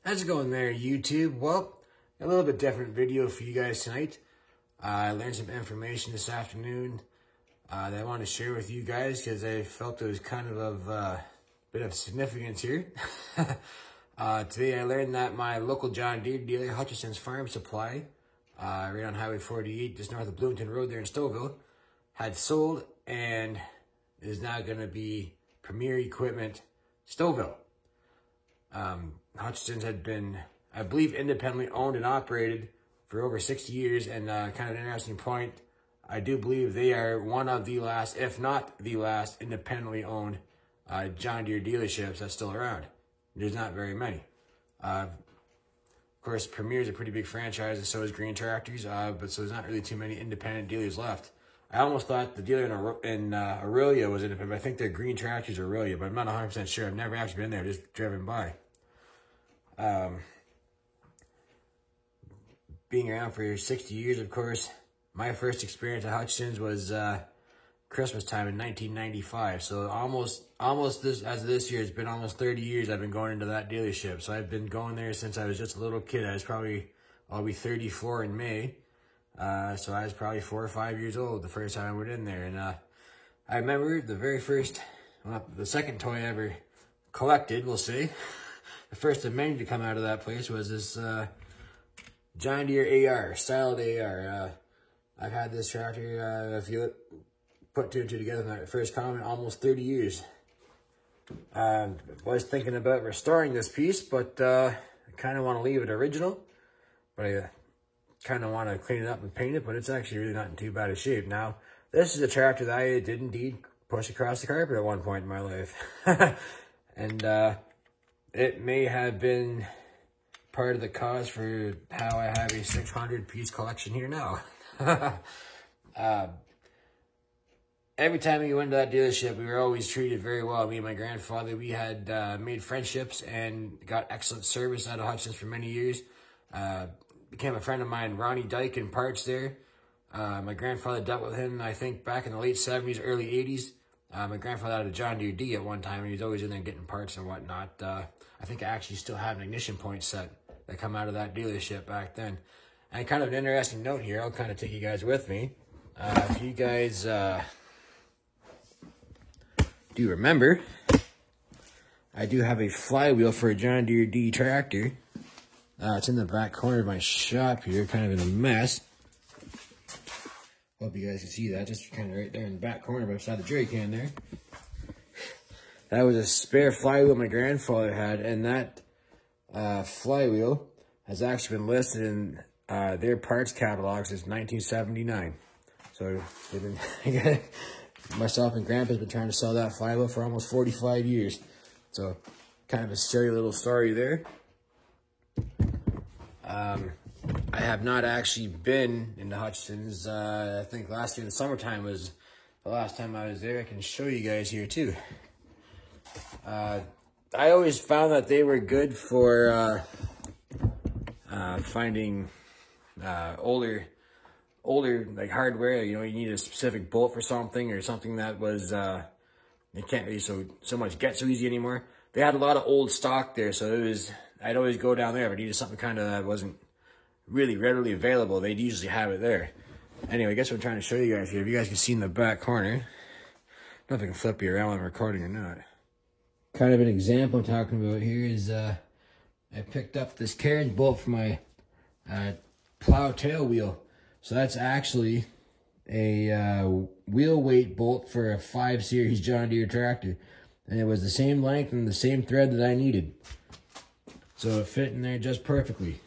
How's it going there, YouTube? Well, a little bit different video for you guys tonight. I learned some information this afternoon that I wanted to share with you guys because I felt it was kind of a bit of significance here. Today I learned that my local John Deere dealer, Hutchison's Farm Supply, right on Highway 48, just north of Bloomington Road there in Stouffville, had sold and is now going to be Premier Equipment Stouffville. Hutchison's had been, I believe, independently owned and operated for over 60 years, and kind of an interesting point, I do believe they are one of the last, if not the last, independently owned John Deere dealerships that's still around. There's not very many. Of course, Premier is a pretty big franchise, and so is Green Tractors, but so there's not really too many independent dealers left. I almost thought the dealer in Aurelia was independent, but I think they're Green Tractors or Aurelia, but I'm not 100% sure. I've never actually been there, just driven by. Being around for 60 years, of course, my first experience at Hutchison's was Christmas time in 1995. So almost this year, it's been almost 30 years I've been going into that dealership. So I've been going there since I was just a little kid. I'll be 34 in May. So I was probably 4 or 5 years old the first time I went in there. And I remember the second toy I ever collected, we'll say. The first of many to come out of that place was this John Deere AR, styled AR. I've had this tractor, if you put two and two together from that first comment, almost 30 years. Was thinking about restoring this piece, but I kind of want to leave it original. But I kind of want to clean it up and paint it, but it's actually really not in too bad a shape. Now, this is a tractor that I did indeed push across the carpet at one point in my life. And it may have been part of the cause for how I have a 600-piece collection here now. Every time we went to that dealership, we were always treated very well. Me and my grandfather, we had made friendships and got excellent service out of Hutchison's for many years. Became a friend of mine, Ronnie Dyke, in parts there. My grandfather dealt with him, I think, back in the late 70s, early 80s. My grandfather had a John Deere D at one time, and he was always in there getting parts and whatnot. I think I actually still have an ignition point set that come out of that dealership back then. And kind of an interesting note here, I'll kind of take you guys with me. If you guys do remember, I do have a flywheel for a John Deere D tractor. It's in the back corner of my shop here, kind of in a mess. Hope you guys can see that, just kind of right there in the back corner beside the jerry can there. That was a spare flywheel my grandfather had, and that flywheel has actually been listed in their parts catalog since 1979. So myself and Grandpa's been trying to sell that flywheel for almost 45 years. So kind of a silly little story there. I have not actually been into Hutchison's. I think last year in the summertime was the last time I was there. I can show you guys here too. I always found that they were good for finding older like hardware. You know, you need a specific bolt for something, or something that was it can't really so much get so easy anymore. They had a lot of old stock there, so I'd always go down there if I needed something kind of that wasn't really readily available. They'd usually have it there. Anyway, I guess what I'm trying to show you guys here, if you guys can see in the back corner, I don't know if I can flip you around when I'm recording or not. Kind of an example I'm talking about here is I picked up this carriage bolt for my plow tail wheel. So that's actually a wheel weight bolt for a 5 Series John Deere tractor. And it was the same length and the same thread that I needed. So it fit in there just perfectly.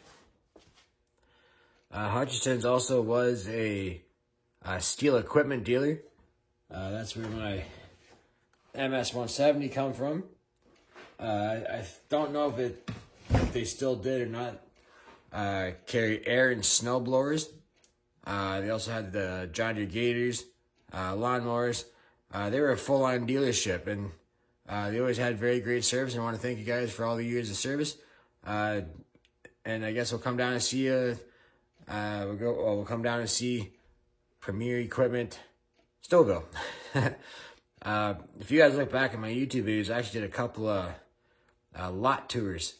Hutchison's also was a steel equipment dealer. That's where my MS-170 come from. I don't know if they still did or not carry air and snow blowers. They also had the John Deere Gators, lawnmowers. They were a full-on dealership, and they always had very great service. And I want to thank you guys for all the years of service. And I guess we'll come down and see you. We'll come down and see Premier Equipment Stouffville. If you guys look back at my YouTube videos, I actually did a couple of lot tours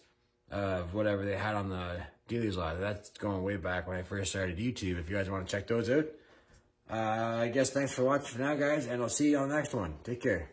of whatever they had on the dealer's lot. That's going way back when I first started YouTube. If you guys want to check those out. I guess thanks for watching for now, guys, and I'll see you on the next one. Take care.